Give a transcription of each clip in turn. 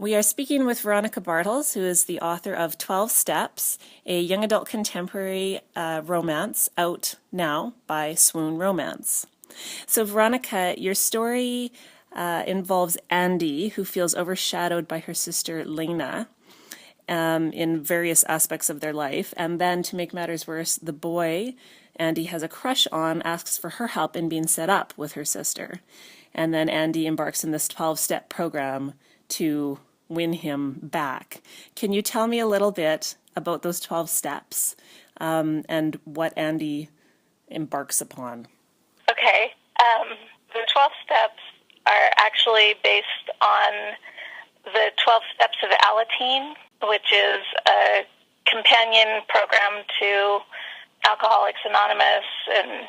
We are speaking with Veronica Bartles, who is the author of 12 Steps, a young adult contemporary romance out now by Swoon Romance. So, Veronica, your story involves Andy, who feels overshadowed by her sister Lena in various aspects of their life. And then, to make matters worse, the boy Andy has a crush on asks for her help in being set up with her sister. And then Andy embarks in this 12-step program to win him back. Can you tell me a little bit about those 12 steps and what Andy embarks upon? Okay. The 12 steps are actually based on the 12 steps of Alateen, which is a companion program to Alcoholics Anonymous and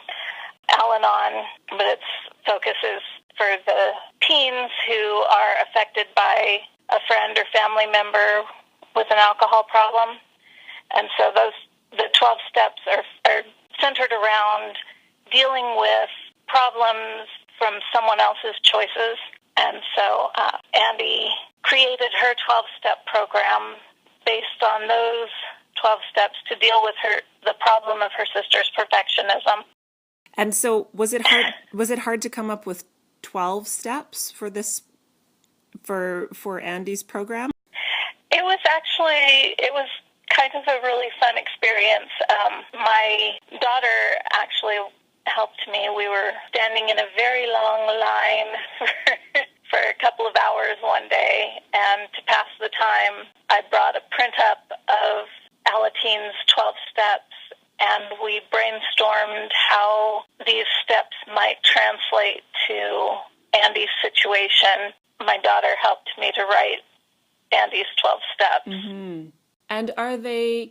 Al-Anon, but its focus is for the teens who are affected by a friend or family member with an alcohol problem. And so the 12 steps are centered around dealing with problems from someone else's choices. And so Andy created her 12-step program based on those 12 steps to deal with the problem of her sister's perfectionism. And so was it hard to come up with 12 steps for this for Andy's program? It was kind of a really fun experience. My daughter actually helped me. We were standing in a very long line for a couple of hours one day, and to pass the time, I brought a print up of Alateen's 12 steps, and we brainstormed how these steps might translate to Andy's situation. My daughter helped me to write Andy's 12 steps. Mm-hmm. And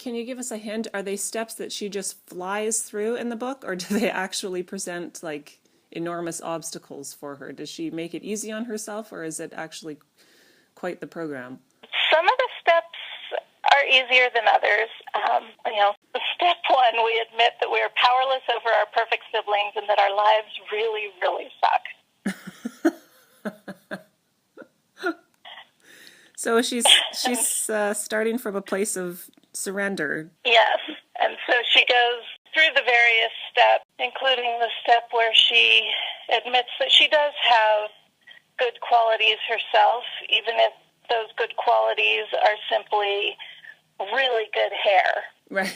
can you give us a hint, are they steps that she just flies through in the book, or do they actually present like enormous obstacles for her? Does she make it easy on herself, or is it actually quite the program? Some of the steps are easier than others. Step one, we admit that we are powerless over our perfect siblings and that our lives really, really suck. So she's starting from a place of surrender. Yes, and so she goes through the various steps, including the step where she admits that she does have good qualities herself, even if those good qualities are simply really good hair. Right.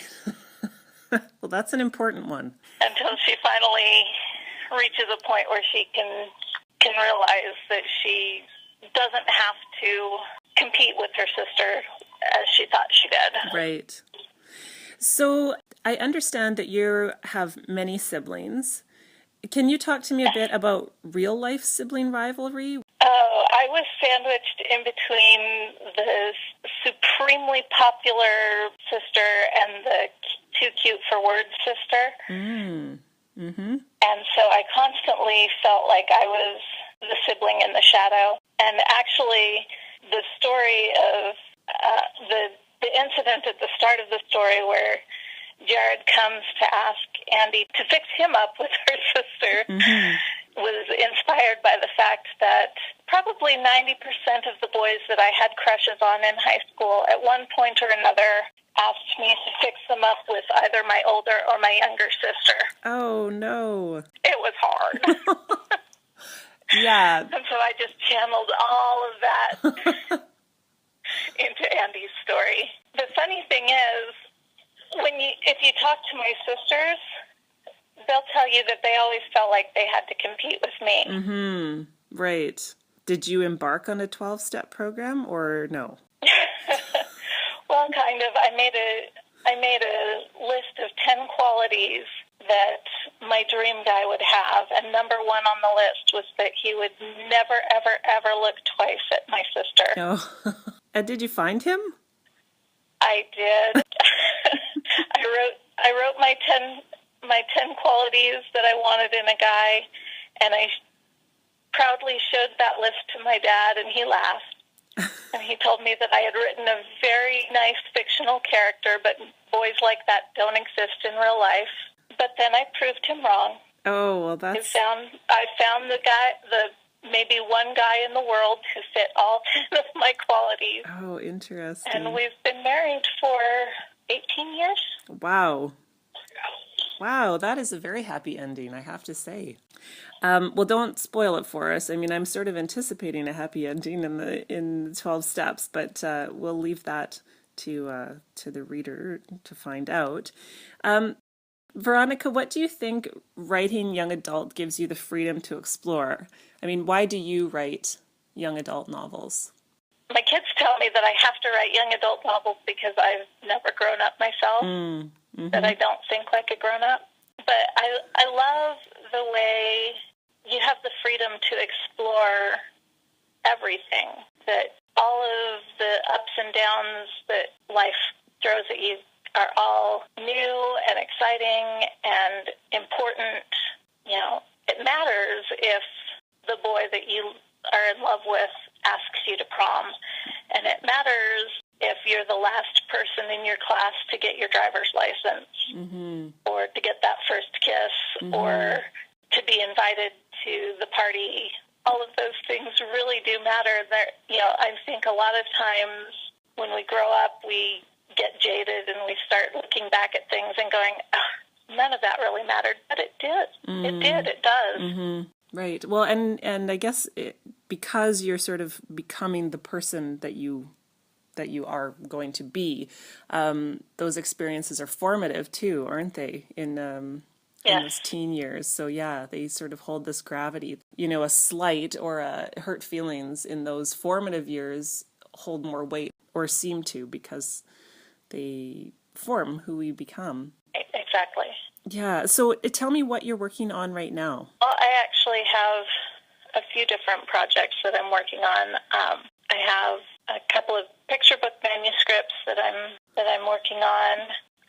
Well, that's an important one. Until she finally reaches a point where she can realize that she doesn't have to compete with her sister as she thought she did. Right. So I understand that you have many siblings. Can you talk to me a bit about real-life sibling rivalry? Oh, I was sandwiched in between the supremely popular sister and the too cute for words sister. Mm-hmm. And so I constantly felt like I was the sibling in the shadow. And actually, the story of the incident at the start of the story where Jared comes to ask Andy to fix him up with her sister was inspired by the fact that probably 90% of the boys that I had crushes on in high school at one point or another asked me to fix them up with either my older or my younger sister. Oh, no. It was hard. Yeah. And so I just channeled all of that into Andy's story. The funny thing is, if you talk to my sisters, they'll tell you that they always felt like they had to compete with me. Mm-hmm. Right. Did you embark on a 12-step program or no? Well, kind of. I made a list of 10 qualities that my dream guy would have, and number one on the list was that he would never, ever, ever look twice at my sister. Oh. And did you find him? I did. I wrote my 10 qualities that I wanted in a guy, and I proudly showed that list to my dad, and he laughed. And he told me that I had written a very nice fictional character, but boys like that don't exist in real life. But then I proved him wrong. Oh, well, that's... I found the guy, maybe one guy in the world who fit all 10 of my qualities. Oh, interesting. And we've been married for 18 years. Wow. Wow, that is a very happy ending, I have to say. Well, don't spoil it for us. I mean, I'm sort of anticipating a happy ending in the 12 steps, but we'll leave that to the reader to find out. Veronica, what do you think writing young adult gives you the freedom to explore? I mean, why do you write young adult novels? My kids tell me that I have to write young adult novels because I've never grown up myself, that I don't think like a grown-up. But I love the way you have the freedom to explore everything, that all of the ups and downs that life throws at you are all new and exciting and important. You know, it matters if the boy that you are in love with asks you to prom, and it matters if you're the last person in your class to get your driver's license, or to get that first kiss, or to be invited to the party. All of those things really do matter. I think a lot of times when we grow up, we get jaded and we start looking back at things and going, oh, none of that really mattered, but it did. It does. Right. Well, and I guess because you're sort of becoming the person that you are going to be, those experiences are formative too, aren't they? In those teen years. So yeah, they sort of hold this gravity. You know, a slight or a hurt feelings in those formative years hold more weight, or seem to, because they form who we become. Exactly. Yeah. So tell me what you're working on right now. Well, I actually have a few different projects that I'm working on. I have a couple of picture book manuscripts that I'm working on,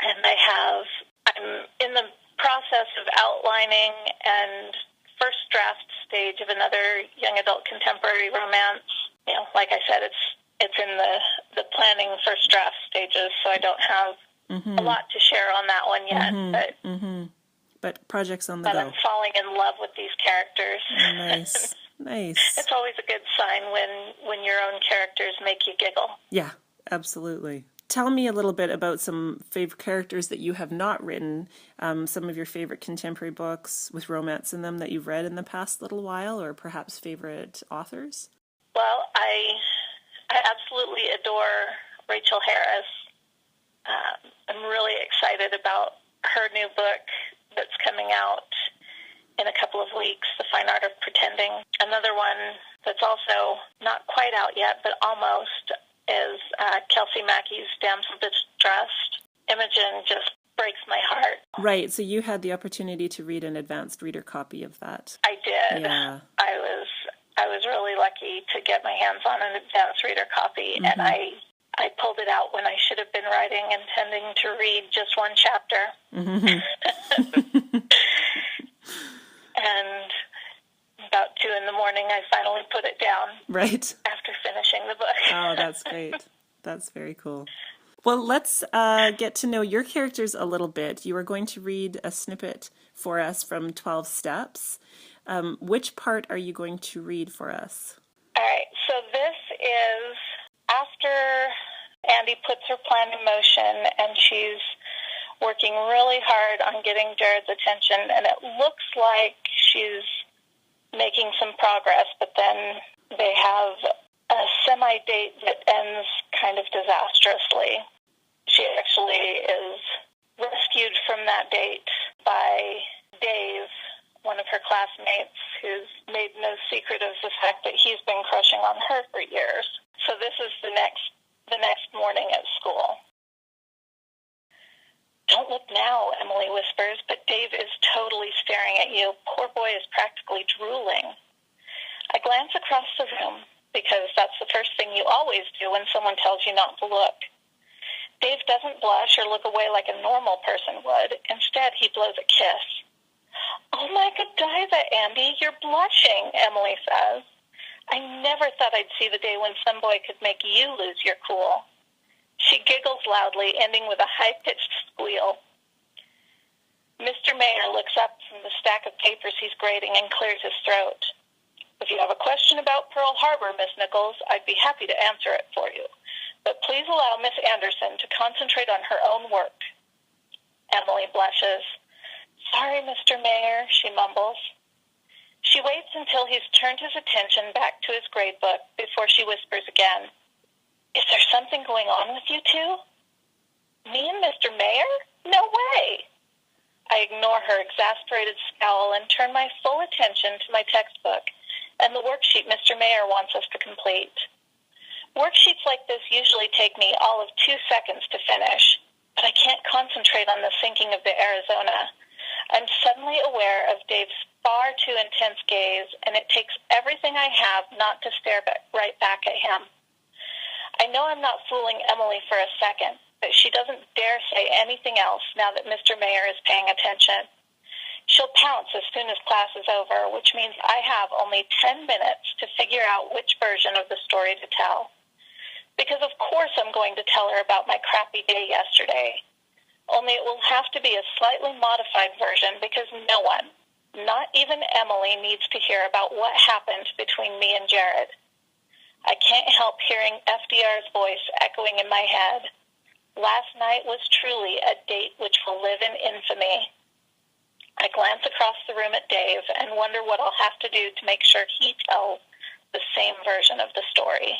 and I'm in the process of outlining and first draft stage of another young adult contemporary romance. You know, like I said, it's in the planning first draft stages, so I don't have a lot to share on that one yet. But projects on the go. But I'm falling in love with these characters. Nice. Nice. It's always a good sign when your own characters make you giggle. Yeah, absolutely. Tell me a little bit about some favorite characters that you have not written, some of your favorite contemporary books with romance in them that you've read in the past little while, or perhaps favorite authors? Well, I absolutely adore Rachel Harris. I'm really excited about her new book that's coming out in a couple of weeks, The Fine Art of Pretending. Another one that's also not quite out yet, but almost, is Kelsey Mackey's Damsel Distressed. Imogen just breaks my heart. Right, so you had the opportunity to read an advanced reader copy of that. I did. Yeah. I was really lucky to get my hands on an advanced reader copy, and I pulled it out when I should have been writing, intending to read just one chapter. And about 2 a.m, I finally put it down. Right. After finishing the book. Oh, that's great. That's very cool. Well, let's get to know your characters a little bit. You are going to read a snippet for us from 12 Steps. Which part are you going to read for us? All right. So this is after Andy puts her plan in motion, and she's working really hard on getting Jared's attention, and it looks like she's making some progress, but then they have a semi-date that ends kind of disastrously. She actually is rescued from that date by Dave, one of her classmates, who's made no secret of the fact that he's been crushing on her for years. So this is the next morning at school. "Don't look now," Emily whispers, but Dave is totally staring at you. Poor boy is practically drooling. I glance across the room, because that's the first thing you always do when someone tells you not to look. Dave doesn't blush or look away like a normal person would. Instead, he blows a kiss. "Oh my Godiva, Andy, you're blushing," Emily says. "I never thought I'd see the day when some boy could make you lose your cool." She giggles loudly, ending with a high-pitched squeal. Mr. Mayer looks up from the stack of papers he's grading and clears his throat. If you have a question about Pearl Harbor, Miss Nichols, I'd be happy to answer it for you. But please allow Miss Anderson to concentrate on her own work. Emily blushes. Sorry, Mr. Mayor, she mumbles. She waits until he's turned his attention back to his grade book before she whispers again. Is there something going on with you two? Me and Mr. Mayor? No way! I ignore her exasperated scowl and turn my full attention to my textbook and the worksheet Mr. Mayor wants us to complete. Worksheets like this usually take me all of 2 seconds to finish, but I can't concentrate on the sinking of the Arizona. I'm suddenly aware of Dave's far too intense gaze, and it takes everything I have not to stare right back at him. I know I'm not fooling Emily for a second, but she doesn't dare say anything else now that Mr. Mayor is paying attention. She'll pounce as soon as class is over, which means I have only 10 minutes to figure out which version of the story to tell. Because of course I'm going to tell her about my crappy day yesterday. Only it will have to be a slightly modified version because no one, not even Emily, needs to hear about what happened between me and Jared. I can't help hearing FDR's voice echoing in my head. Last night was truly a date which will live in infamy. I glance across the room at Dave and wonder what I'll have to do to make sure he tells the same version of the story.